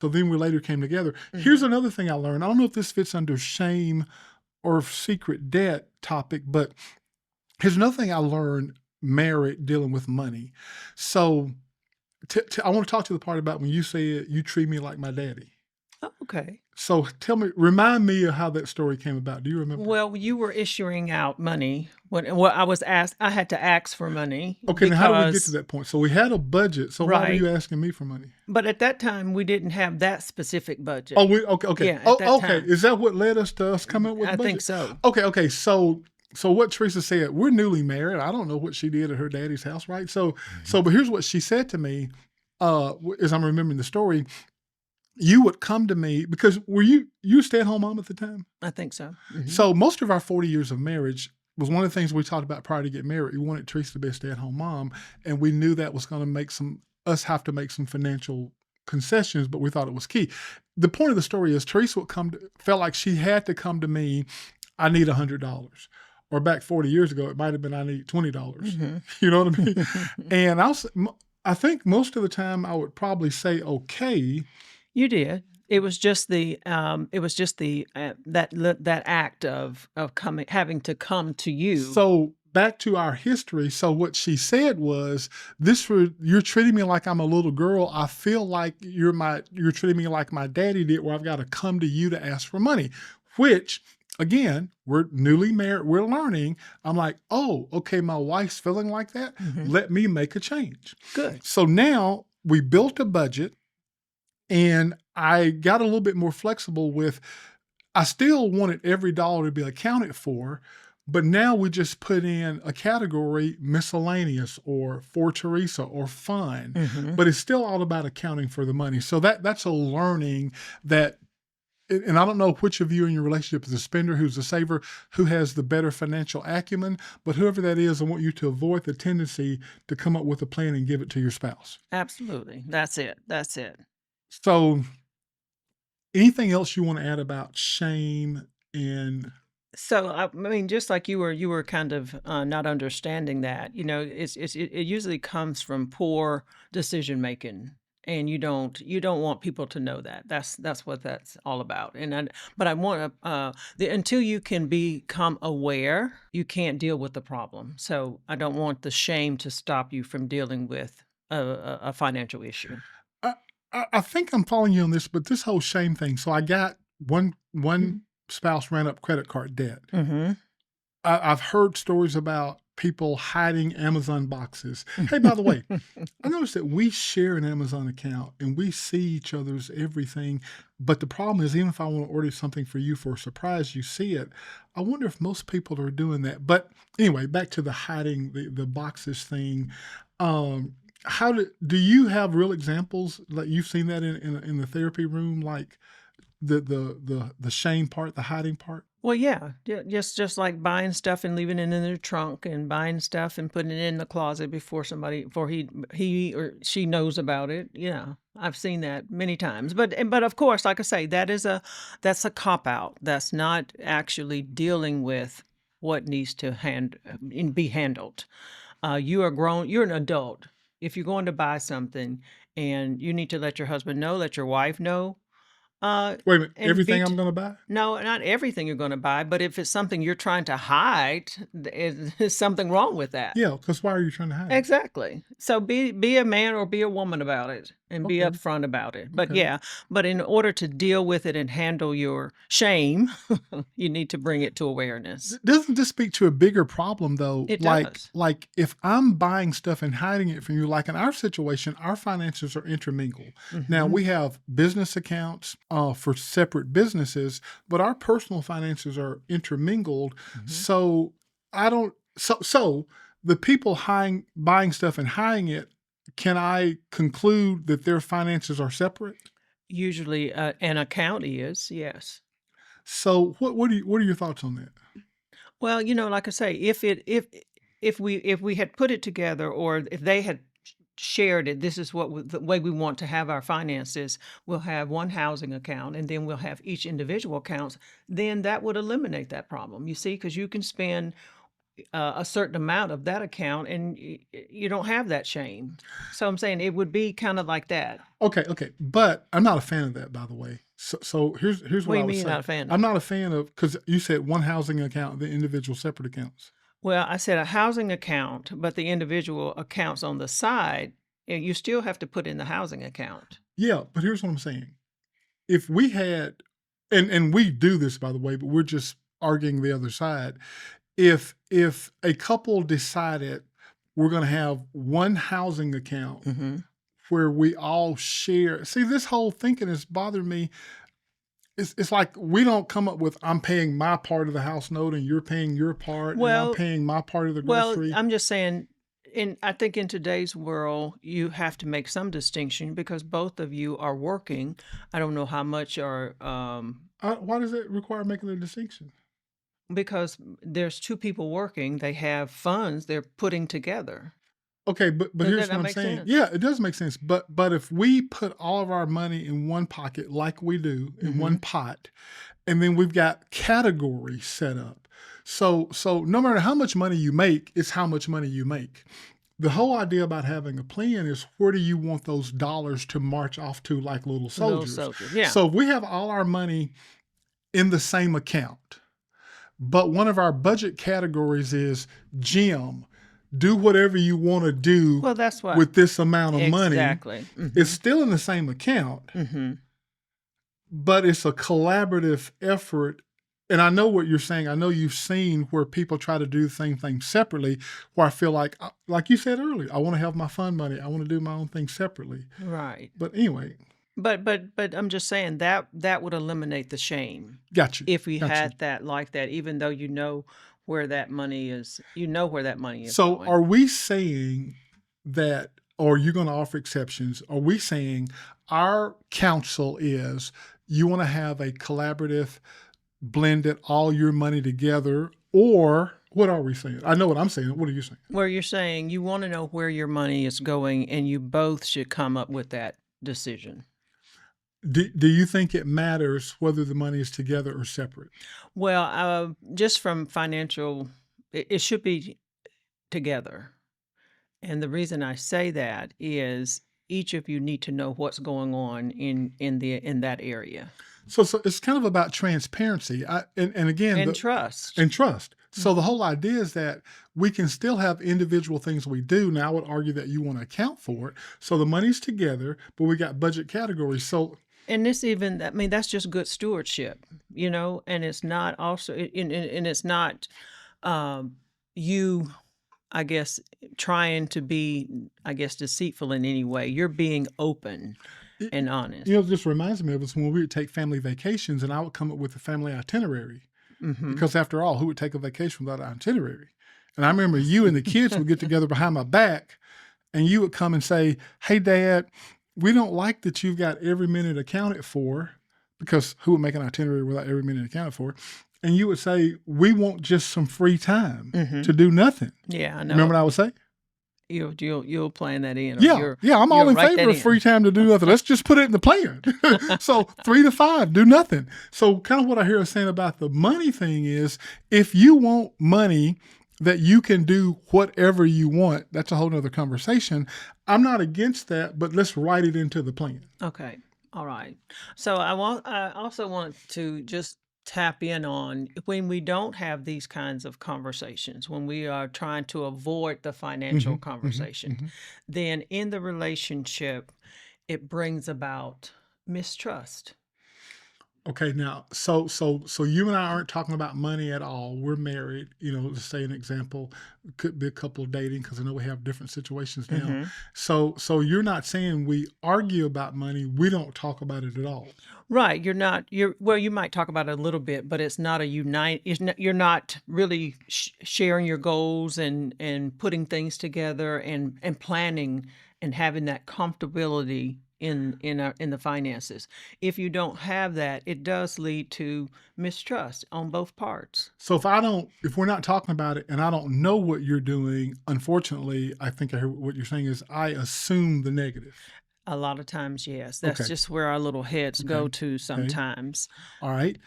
So then we later came together. Here's another thing I learned. I don't know if this fits under shame or secret debt topic, but here's another thing I learned married dealing with money. So I want to talk to the part about when you said you treat me like my daddy. Oh, okay. So remind me of how that story came about. Do you remember? Well, you were issuing out money when well, I was asked. I had to ask for money Okay, now how do we get to because that point? So we had a budget. So why were right. you asking me for money? But at that time, we didn't have that specific budget. Oh, okay. Yeah, at that Oh, okay. time, Is that what led us to us coming up with I the think budget? so. Okay. So what Teresa said, we're newly married. I don't know what she did at her daddy's house, right? But here's what she said to me, as I'm remembering the story. You would come to me because were you a stay-at-home mom at the time? I think so. So most of our 40 years of marriage was one of the things we talked about prior to getting married. We wanted Teresa to be a stay-at-home mom, and we knew that was going to make us have to make some financial concessions, but we thought it was key. The point of the story is Teresa felt like she had to come to me, I need $100. Or back 40 years ago, it might have been I need $20. You know what I mean? And I think most of the time I would probably say okay. You did. It was just the that act of having to come to you. So back to our history. So what she said was, you're treating me like I'm a little girl. I feel like you're treating me like my daddy did, where I've got to come to you to ask for money, which again, we're newly married. We're learning. I'm like, oh, okay. My wife's feeling like that. Let me make a change. Good. So now we built a budget. And I got a little bit more flexible I still wanted every dollar to be accounted for, but now we just put in a category, miscellaneous or for Teresa or fun, but it's still all about accounting for the money. So that's a learning that, and I don't know which of you in your relationship is a spender, who's a saver, who has the better financial acumen, but whoever that is, I want you to avoid the tendency to come up with a plan and give it to your spouse. Absolutely. That's it. So anything else you want to add about shame and? So I mean, just like you were kind of not understanding that. It usually comes from poor decision making, and you don't want people to know that. That's what that's all about. But I want to until you can become aware, you can't deal with the problem. So I don't want the shame to stop you from dealing with a financial issue. I think I'm following you on this, but this whole shame thing. So I got one spouse ran up credit card debt. I've heard stories about people hiding Amazon boxes. Hey, by the way, I noticed that we share an Amazon account and we see each other's everything. But the problem is, even if I want to order something for you for a surprise, you see it. I wonder if most people are doing that. But anyway, back to the hiding the boxes thing. Do you have real examples, like you've seen that in the therapy room, like the shame part, the hiding part? Well, yeah, just like buying stuff and leaving it in their trunk, and buying stuff and putting it in the closet before he or she knows about it. Yeah, I've seen that many times. But of course, like I say, that's a cop out. That's not actually dealing with what needs to be handled. You are grown. You're an adult. If you're going to buy something and you need to let your husband know, let your wife know. Wait a minute, everything I'm going to buy? No, not everything you're going to buy, but if it's something you're trying to hide, there's something wrong with that. Yeah, because why are you trying to hide it? Exactly. So be a man or be a woman about it, and be Okay. upfront about it. But Okay. but in order to deal with it and handle your shame, you need to bring it to awareness. Doesn't this speak to a bigger problem though? It does. Like if I'm buying stuff and hiding it from you, like in our situation, our finances are intermingled. Now we have business accounts for separate businesses, but our personal finances are intermingled. So so the people buying stuff and hiding it, can I conclude that their finances are separate? Usually, an account is, yes. So what are your thoughts on that? Well, like I say, if we had put it together, or if they had shared it, this is the way we want to have our finances. We'll have one housing account, and then we'll have each individual accounts. Then that would eliminate that problem. You see, because you can spend a certain amount of that account, and you don't have that shame. So I'm saying it would be kind of like that. Okay, but I'm not a fan of that, by the way. So here's What what do I you would mean you're say. not a fan I'm of? not a fan of, because you said one housing account, the individual separate accounts. Well, I said a housing account, but the individual accounts on the side, you still have to put in the housing account. Yeah, but here's what I'm saying. If we had, and we do this, by the way, but we're just arguing the other side. If a couple decided we're going to have one housing account Mm-hmm. where we all share, see, this whole thinking has bothered me. It's like we don't come up with, I'm paying my part of the house note and you're paying your part and I'm Well, paying my part of the well, grocery. I'm just saying, I think in today's world, you have to make some distinction because both of you are working. I don't know how much are, Why does it require making a distinction? because there's two people working, they have funds they're putting together. Okay, but Does that here's what not I'm make saying. sense? Yeah, it does make sense. But if we put all of our money in one pocket, like we do in Mm-hmm. one pot, and then we've got categories set up. So no matter how much money you make, it's how much money you make. The whole idea about having a plan is, where do you want those dollars to march off to, like little Little soldiers? soldiers, yeah. So if we have all our money in the same account, but one of our budget categories is gym, do whatever you want to do Well, that's what with this amount of money. exactly. It's still in the same account, Mm-hmm. but it's a collaborative effort. And I know what you're saying. I know you've seen where people try to do the same thing separately, where I feel like you said earlier, I want to have my fund money. I want to do my own thing separately. Right. But anyway, But I'm just saying that would eliminate the shame got you. if we Got you. had that like that, even though you know where that money is, where that money is So going. are we saying that, or you're going to offer exceptions? Are we saying our counsel is, you want to have a collaborative, blended all your money together, or what are we saying? I know what I'm saying. What are you saying? Where you're saying you want to know where your money is going, and you both should come up with that decision. Do you think it matters whether the money is together or separate? Well, just from financial, it should be together. And the reason I say that is each of you need to know what's going on in that area. So it's kind of about transparency. And again, And trust. and trust. So the whole idea is that we can still have individual things we do. Now, I would argue that you want to account for it. So the money's together, but we got budget categories. So, And this even, I mean, that's just good stewardship, and it's not also, and it's not you, I guess, trying to be, I guess, deceitful in any way. You're being open and honest. this reminds me of us when we would take family vacations, and I would come up with a family itinerary. Mm-hmm. Because after all, who would take a vacation without an itinerary? And I remember you and the kids would get together behind my back, and you would come and say, "Hey, Dad, we don't like that you've got every minute accounted for," because who would make an itinerary without every minute accounted for? And you would say, "We want just some free time to do nothing." Yeah, I know. Remember what I would say? You'll plan that in. Yeah, I'm all in favor of free time to do nothing. Let's just put it in the plan. So 3 to 5, do nothing. So kind of what I hear us saying about the money thing is, if you want money that you can do whatever you want, that's a whole nother conversation. I'm not against that, but let's write it into the plan. Okay. All right. So I also want to just tap in on when we don't have these kinds of conversations, when we are trying to avoid the financial conversation, then in the relationship, it brings about mistrust. Okay, now, so you and I aren't talking about money at all. We're married. Let's say an example could be a couple dating, because I know we have different situations now. So you're not saying we argue about money. We don't talk about it at all. Right. Well, you might talk about it a little bit, but it's not a unite. You're not really sharing your goals and putting things together and planning and having that comfortability in the finances. If you don't have that, it does lead to mistrust on both parts. So if we're not talking about it and I don't know what you're doing, unfortunately, I think I hear what you're saying is, I assume the negative. A lot of times, yes. That's Okay. just where our little heads go to sometimes. All right.